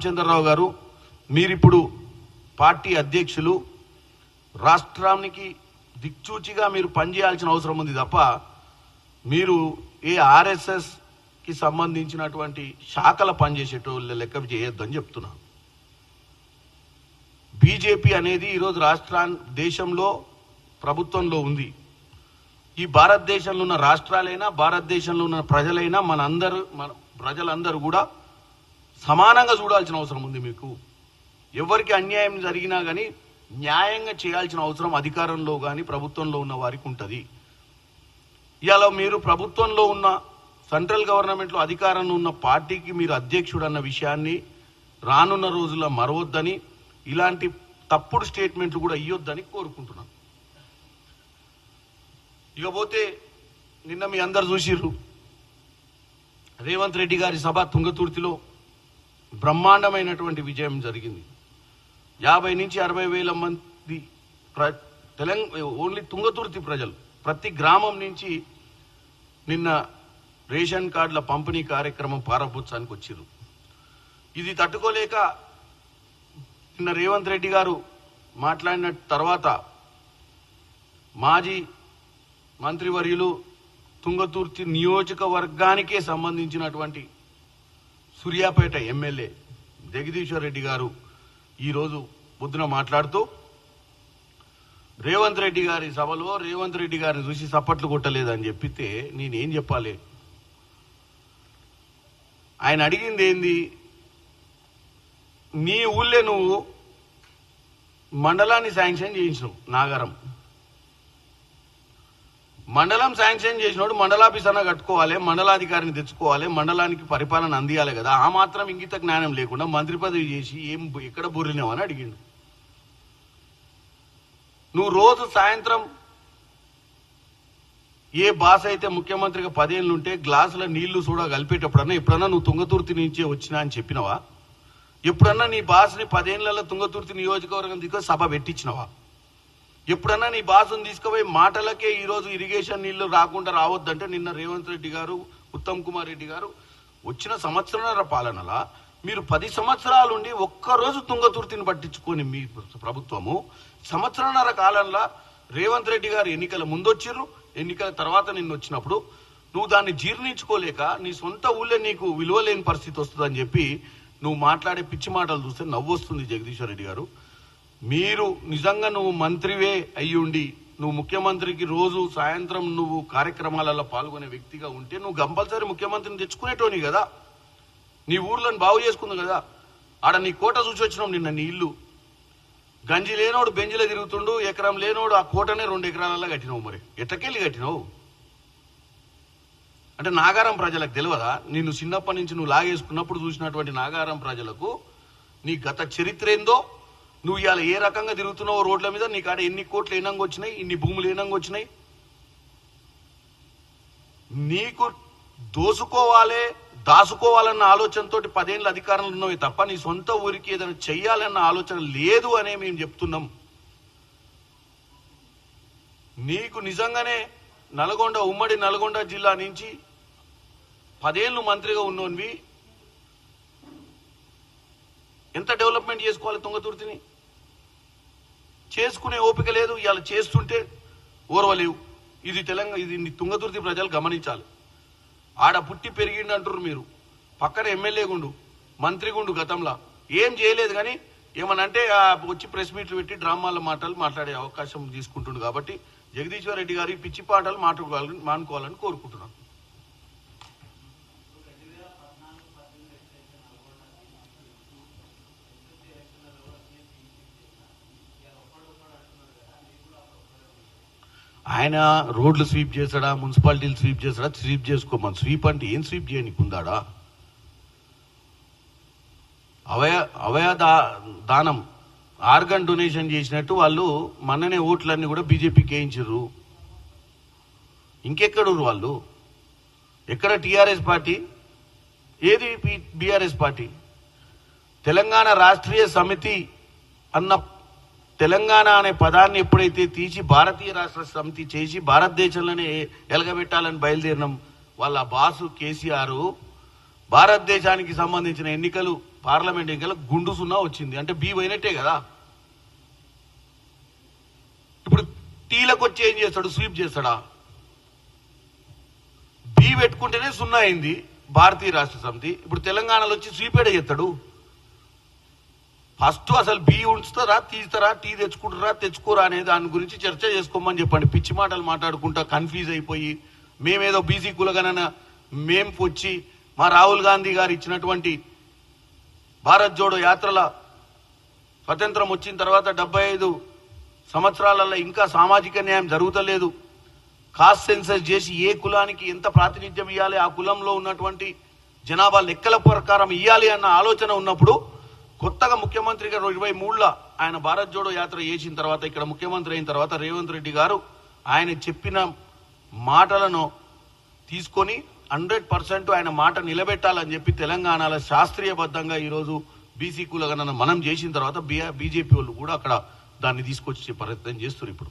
చంద్రరావు గారు, మీరిప్పుడు పార్టీ అధ్యక్షులు, రాష్ట్రానికి దిక్చూచిగా మీరు పనిచేయాల్సిన అవసరం ఉంది తప్ప మీరు ఏ ఆర్ఎస్ఎస్ కి సంబంధించినటువంటి శాఖల పనిచేసేటోళ్ళ లెక్క చేయొద్దని చెప్తున్నా. బీజేపీ అనేది ఈరోజు దేశంలో ప్రభుత్వంలో ఉంది. ఈ భారతదేశంలో ఉన్న రాష్ట్రాలైనా భారతదేశంలో ఉన్న ప్రజలైనా మన ప్రజలందరూ కూడా సమానంగా చూడాల్సిన అవసరం ఉంది. మీకు ఎవరికి అన్యాయం జరిగినా కానీ న్యాయంగా చేయాల్సిన అవసరం అధికారంలో కానీ ప్రభుత్వంలో ఉన్న వారికి ఉంటుంది. ఇవాళ మీరు ప్రభుత్వంలో ఉన్న సెంట్రల్ గవర్నమెంట్లో అధికారంలో ఉన్న పార్టీకి మీరు అధ్యక్షుడు అన్న విషయాన్ని రానున్న రోజుల్లో మరవద్దని, ఇలాంటి తప్పుడు స్టేట్మెంట్లు కూడా ఇవ్వొద్దని కోరుకుంటున్నాను. ఇకపోతే నిన్న మీ అందరు చూసిర్రు, రేవంత్ రెడ్డి గారి సభ తుంగతుర్తిలో బ్రహ్మాండమైనటువంటి విజయం జరిగింది. 50 నుంచి 60 వేల మంది ఓన్లీ తుంగతుర్తి ప్రజలు ప్రతి గ్రామం నుంచి నిన్న రేషన్ కార్డుల పంపిణీ కార్యక్రమం ప్రారంభోత్సవానికి వచ్చారు. ఇది తట్టుకోలేక నిన్న రేవంత్ రెడ్డి గారు మాట్లాడిన తర్వాత మాజీ మంత్రివర్యులు తుంగతుర్తి నియోజకవర్గానికే సంబంధించినటువంటి సూర్యాపేట ఎమ్మెల్యే జగదీశ్వర్ రెడ్డి గారు ఈరోజు పొద్దున మాట్లాడుతూ రేవంత్ రెడ్డి గారి సభలో రేవంత్ రెడ్డి గారిని చూసి సప్పట్లు కొట్టలేదని చెప్పితే నేనేం చెప్పాలి? ఆయన అడిగింది ఏంది? నీ ఊళ్ళే నువ్వు మండలాన్ని శాంక్షన్ చేయించినావు. నాగారం మండలం శాంక్షన్ చేసినోడు మండలాఫీస్ అన్న కట్టుకోవాలి, మండలాధికారిని తెచ్చుకోవాలి, మండలానికి పరిపాలన అందియాలి కదా. ఆ మాత్రం ఇంగిత జ్ఞానం లేకుండా మంత్రి పదవి చేసి ఎక్కడ బొర్రినావని అడిగిండు. నువ్వు రోజు సాయంత్రం ఏ బాస్ అయితే ముఖ్యమంత్రిగా 10 ఏళ్ళు ఉంటే గ్లాసుల నీళ్లు కూడా కలిపేటప్పుడన్నా ఎప్పుడన్నా నువ్వు తుంగతుర్తి నుంచే వచ్చినా అని చెప్పినవా? ఎప్పుడన్నా నీ బాస్ని 10 ఏళ్లలో తుంగతుర్తి నియోజకవర్గం తీసుకొని సభ పెట్టించినవా? ఎప్పుడన్నా నీ బాసును తీసుకుపోయి మాటలకే ఈరోజు ఇరిగేషన్ నీళ్లు రాకుండా రావద్దంటే నిన్న రేవంత్ రెడ్డి గారు, ఉత్తమ్ కుమార్ రెడ్డి గారు వచ్చిన సంవత్సరాల పాలనలా మీరు 10 సంవత్సరాలుండి ఒక్కరోజు తుంగతుర్తిని పట్టించుకొని మీ ప్రభుత్వము సంవత్సరాల కాలంలో రేవంత్ రెడ్డి గారు ఎన్నికల ముందొచ్చిర్రు, ఎన్నికల తర్వాత నిన్ను వచ్చినప్పుడు నువ్వు దాన్ని జీర్ణించుకోలేక నీ సొంత ఊళ్ళే నీకు విలువ లేని పరిస్థితి వస్తుందని చెప్పి నువ్వు మాట్లాడే పిచ్చి మాటలు చూస్తే నవ్వు వస్తుంది. జగదీశ్వర్ రెడ్డి గారు, మీరు నిజంగా నువ్వు మంత్రివే అయ్యుండి నువ్వు ముఖ్యమంత్రికి రోజు సాయంత్రం నువ్వు కార్యక్రమాలలో పాల్గొనే వ్యక్తిగా ఉంటే నువ్వు కంపల్సరీ ముఖ్యమంత్రిని తెచ్చుకునేటోని కదా. నీ ఊర్లను బాగు చేసుకుంది కదా. ఆడ నీ కోట చూసి వచ్చినాం నిన్న. నీ ఇల్లు గంజి లేనోడు బెంజిలో తిరుగుతుండు, ఎకరం లేనోడు ఆ కోటనే 2 ఎకరాలలో కట్టినావు. మరి ఎట్టకెళ్ళి కట్టినావు అంటే నాగారం ప్రజలకు తెలియదా? నిన్ను చిన్నప్పటి నుంచి నువ్వు లాగేసుకున్నప్పుడు చూసినటువంటి నాగారం ప్రజలకు నీ గత చరిత్ర ఏందో, నువ్వు ఇవాళ ఏ రకంగా తిరుగుతున్నావు రోడ్ల మీద, నీ కాడ ఎన్ని కోట్లు ఏనంగా వచ్చినాయి, ఇన్ని భూములు ఏనంగా వచ్చినాయి. నీకు దోసుకోవాలి దాసుకోవాలన్న ఆలోచనతో 10 ఏళ్ళ అధికారంలో ఉన్నవి తప్ప నీ సొంత ఊరికి ఏదైనా చెయ్యాలన్న ఆలోచన లేదు అనే మేము చెప్తున్నాం. నీకు నిజంగానే ఉమ్మడి నల్గొండ జిల్లా నుంచి 10 ఏళ్ళు మంత్రిగా ఉన్నోనివి ఎంత డెవలప్మెంట్ చేసుకోవాలి? తుంగతుర్తిని చేసుకునే ఓపిక లేదు. ఇవాళ చేస్తుంటే ఓర్వలేవు. ఇది తుంగతుర్తి ప్రజలు గమనించాలి. ఆడ పుట్టి పెరిగిండు అంటారు మీరు, పక్కన ఎమ్మెల్యే గుండు, మంత్రి గుండు, గతంలో ఏం చేయలేదు. కానీ ఏమనంటే వచ్చి ప్రెస్ మీట్లు పెట్టి డ్రామాల మాటలు మాట్లాడే అవకాశం తీసుకుంటుండు. కాబట్టి జగదీశ్వర్ రెడ్డి గారి పిచ్చి పాటలు మానుకోవాలని కోరుకుంటున్నాను. ఆయన రోడ్లు స్వీప్ చేస్తాడా, మున్సిపాలిటీలు స్వీప్ చేస్తాడా? స్వీప్ చేసుకోమని. స్వీప్ అంటే ఏం స్వీప్ చేయడానికి ఉందాడా? దానం ఆర్గన్ డొనేషన్ చేసినట్టు వాళ్ళు మొన్ననే ఓట్లన్నీ కూడా బీజేపీకి వేయించారు. ఇంకెక్కడు వాళ్ళు? ఎక్కడ టీఆర్ఎస్ పార్టీ, ఏది బీఆర్ఎస్ పార్టీ? తెలంగాణ రాష్ట్రీయ సమితి అన్న తెలంగాణ అనే పదాన్ని ఎప్పుడైతే తీసి భారతీయ రాష్ట్ర సమితి చేసి భారతదేశంలోనే ఎలగబెట్టాలని బయలుదేరినాం. వాళ్ళ బాసు కేసీఆర్ భారతదేశానికి సంబంధించిన ఎన్నికలు పార్లమెంట్ ఎన్నికల గుండు సున్నా వచ్చింది అంటే బి పోయినట్టే కదా. ఇప్పుడు టీలకు వచ్చి ఏం చేస్తాడు, స్వీప్ చేస్తాడా? బి పెట్టుకుంటేనే సున్నా అయింది భారతీయ రాష్ట్ర సమితి. ఇప్పుడు తెలంగాణలో వచ్చి స్వీపేడ చేస్తాడు. ఫస్ట్ అసలు బి ఉంచుతారా తీస్తారా, టీ తెచ్చుకుంటారా తెచ్చుకోరా అనే దాని గురించి చర్చ చేసుకోమని చెప్పండి. పిచ్చి మాటలు మాట్లాడుకుంటా కన్ఫ్యూజ్ అయిపోయి మేమేదో బీసీ కులగణన మేము వచ్చి మా రాహుల్ గాంధీ గారు ఇచ్చినటువంటి భారత్ జోడో యాత్రల స్వతంత్రం వచ్చిన తర్వాత 75 సంవత్సరాలలో ఇంకా సామాజిక న్యాయం జరుగుతలేదు. కాస్ట్ సెన్సస్ చేసి ఏ కులానికి ఎంత ప్రాతినిధ్యం ఇవ్వాలి, ఆ కులంలో ఉన్నటువంటి జనాభా లెక్కల ప్రకారం ఇవ్వాలి అన్న ఆలోచన ఉన్నప్పుడు కొత్తగా ముఖ్యమంత్రి గారు 23లో ఆయన భారత్ జోడో యాత్ర చేసిన తర్వాత ఇక్కడ ముఖ్యమంత్రి అయిన తర్వాత రేవంత్ రెడ్డి గారు ఆయన చెప్పిన మాటలను తీసుకొని 100% ఆయన మాట నిలబెట్టాలని చెప్పి తెలంగాణలో శాస్త్రీయబద్ధంగా ఈరోజు బీసీ కులగణన మనం చేసిన తర్వాత బీజేపీ వాళ్ళు కూడా అక్కడ దాన్ని తీసుకొచ్చే ప్రయత్నం చేస్తున్నారు ఇప్పుడు.